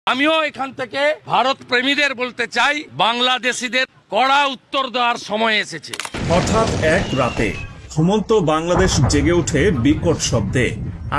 আমিও এখান থেকে ভারত প্রেমীদের বলতে চাই, বাংলাদেশিদের কড়া উত্তর দেওয়ার সময় এসেছে। হঠাৎ এক রাতে ঘুমন্ত বাংলাদেশ জেগে ওঠে বিকট শব্দে।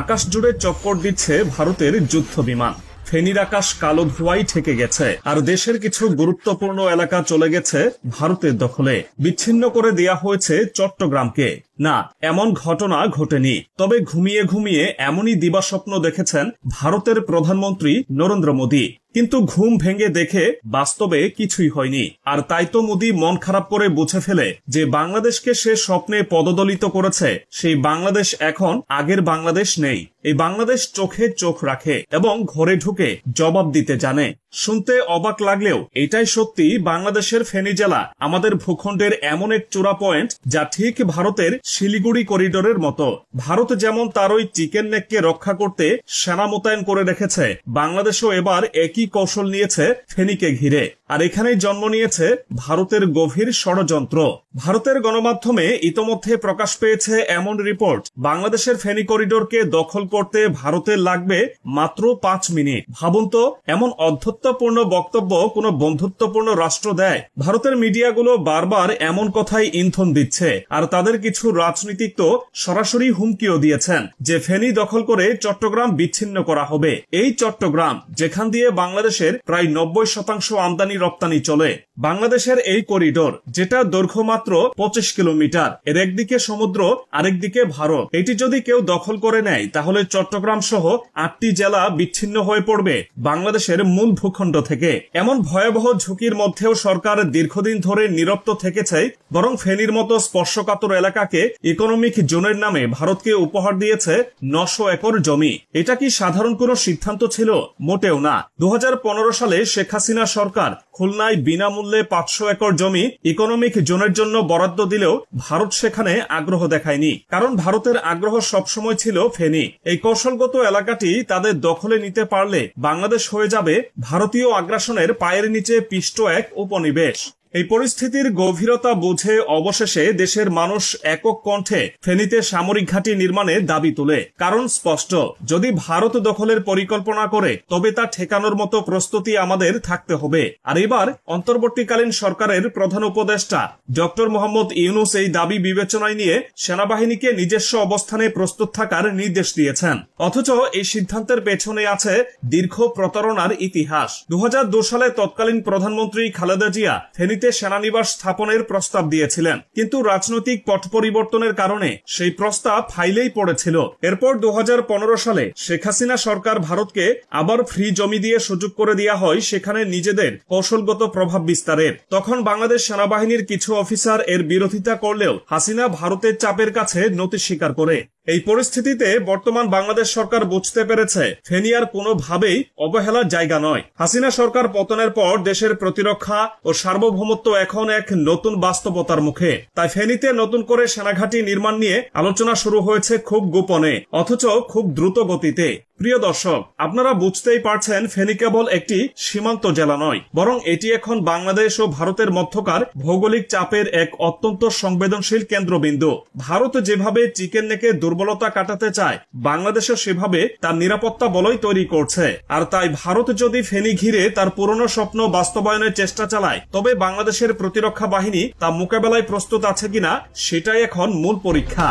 আকাশ জুড়ে চক্কর দিচ্ছে ভারতের যুদ্ধ বিমান। ফেনীর আকাশ কালো ধোঁয়ায় ঠেকে গেছে, আর দেশের কিছু গুরুত্বপূর্ণ এলাকা চলে গেছে ভারতের দখলে। বিচ্ছিন্ন করে দেয়া হয়েছে চট্টগ্রামকে। না, এমন ঘটনা ঘটেনি, তবে ঘুমিয়ে ঘুমিয়ে এমনই দিবাস্বপ্ন দেখেছেন ভারতের প্রধানমন্ত্রী নরেন্দ্র মোদী। কিন্তু ঘুম ভেঙে দেখে বাস্তবে কিছুই হয়নি। আর তাই তো মোদী মন খারাপ করে বুঝে ফেলে যে বাংলাদেশকে সে স্বপ্নে পদদলিত করেছে, সেই বাংলাদেশ এখন আগের বাংলাদেশ নেই। এই বাংলাদেশ চোখে চোখ রাখে এবং ঘরে ঢুকে জবাব দিতে জানে। শুনতে অবাক লাগলেও এটাই সত্যি। বাংলাদেশের ফেনী জেলা আমাদের ভূখণ্ডের এমন এক চূড়া পয়েন্ট, যা ঠিক ভারতের শিলিগুড়ি করিডোরের মতো। ভারত যেমন তার ওই চিকেন নেককে রক্ষা করতে সেনা মোতায়েন করে রেখেছে, বাংলাদেশও এবার একই কৌশল নিয়েছে ফেনীকে ঘিরে। আর এখানেই জন্ম নিয়েছে ভারতের গভীর ষড়যন্ত্র। ভারতের গণমাধ্যমে ইতোমধ্যে প্রকাশ পেয়েছে এমন রিপোর্ট, বাংলাদেশের ফেনী করিডোরকে দখল করতে ভারতের লাগবে মাত্র 5 মিনিট। ভাবুন তো, এমন অধ্যত্বপূর্ণ বক্তব্য কোন বন্ধুত্বপূর্ণ রাষ্ট্র দেয়? ভারতের মিডিয়াগুলো বারবার এমন কথাই ইন্ধন দিচ্ছে, আর তাদের কিছু রাজনীতিক তো সরাসরি হুমকিও দিয়েছেন যে ফেনী দখল করে চট্টগ্রাম বিচ্ছিন্ন করা হবে। এই চট্টগ্রাম, যেখান দিয়ে বাংলাদেশের প্রায় 90% আমদানি রপ্তানি চলে। বাংলাদেশের এই করিডোর, যেটা দৈর্ঘ্য মাত্র 25 কিলোমিটার, এর একদিকে সমুদ্র, আরেকদিকে ভারত। এটি যদি কেউ দখল করে নেয়, তাহলে চট্টগ্রাম সহ 8টি জেলা বিচ্ছিন্ন হয়ে পড়বে বাংলাদেশের মূল ভূখণ্ড থেকে। এমন ভয়াবহ ঝুঁকির মধ্যেও সরকার দীর্ঘদিন ধরে নীরব তো থেকেছে, বরং ফেনীর মতো স্পর্শকাতর এলাকাকে ইকোনমিক জোনের নামে ভারতকে উপহার দিয়েছে 900 একর জমি। এটা কি সাধারণ কোনো সিদ্ধান্ত ছিল? মোটেও না। 2015 সালে শেখ হাসিনা সরকার খুলনায় বিনামূল্যে 500 একর জমি ইকোনমিক জোনের জন্য বরাদ্দ দিলেও ভারত সেখানে আগ্রহ দেখায়নি, কারণ ভারতের আগ্রহ সবসময় ছিল ফেনী। এই কৌশলগত এলাকাটি তাদের দখলে নিতে পারলে বাংলাদেশ হয়ে যাবে ভারতীয় আগ্রাসনের পায়ের নিচে পিষ্ট এক উপনিবেশ। এই পরিস্থিতির গভীরতা বুঝে অবশেষে দেশের মানুষ একক কণ্ঠে ফেনীতে সামরিক ঘাঁটি নির্মাণের দাবি তোলে। কারণ স্পষ্ট, যদি ভারত দখলের পরিকল্পনা করে, তবে তা ঠেকানোর মতো প্রস্তুতি আমাদের থাকতে হবে। আর এবার অন্তর্বর্তীকালীন সরকারের প্রধান উপদেষ্টা ডক্টর মোহাম্মদ ইউনূস এই দাবি বিবেচনায় নিয়ে সেনাবাহিনীকে নিজস্ব অবস্থানে প্রস্তুত থাকার নির্দেশ দিয়েছেন। অথচ এই সিদ্ধান্তের পেছনে আছে দীর্ঘ প্রতারণার ইতিহাস। 2002 সালে তৎকালীন প্রধানমন্ত্রী খালেদা জিয়া ফেনীতে সেনানিবাস স্থাপনের প্রস্তাব দিয়েছিলেন, কিন্তু রাজনৈতিক পট পরিবর্তনের কারণে সেই প্রস্তাব ফাইলেই পড়েছিল। এরপর 2015 সালে শেখ হাসিনা সরকার ভারতকে আবার ফ্রি জমি দিয়ে সুযোগ করে দেওয়া হয় সেখানে নিজেদের কৌশলগত প্রভাব বিস্তারের। তখন বাংলাদেশ সেনাবাহিনীর কিছু অফিসার এর বিরোধিতা করলেও হাসিনা ভারতের চাপের কাছে নতি স্বীকার করে। এই পরিস্থিতিতে বর্তমান বাংলাদেশ সরকার বুঝতে পেরেছে ফেনী আর কোনোভাবেই অবহেলার জায়গা নয়। হাসিনা সরকার পতনের পর দেশের প্রতিরক্ষা ও সার্বভৌমত্ব এখন এক নতুন বাস্তবতার মুখে। তাই ফেনীতে নতুন করে সেনাঘাঁটি নির্মাণ নিয়ে আলোচনা শুরু হয়েছে খুব গোপনে, অথচ খুব দ্রুত গতিতে। প্রিয় দর্শক, আপনারা বুঝতেই পারছেন ফেনী কেবল একটি সীমান্ত জেলা নয়, বরং এটি এখন বাংলাদেশ ও ভারতের মধ্যকার ভৌগোলিক চাপের এক অত্যন্ত সংবেদনশীল কেন্দ্রবিন্দু। ভারত যেভাবে চিকেন নেকে দুর্বলতা কাটাতে চায়, বাংলাদেশও সেভাবে তার নিরাপত্তা বলয় তৈরি করছে। আর তাই ভারত যদি ফেনী ঘিরে তার পুরনো স্বপ্ন বাস্তবায়নের চেষ্টা চালায়, তবে বাংলাদেশের প্রতিরক্ষা বাহিনী তা মোকাবেলায় প্রস্তুত আছে কিনা সেটাই এখন মূল পরীক্ষা।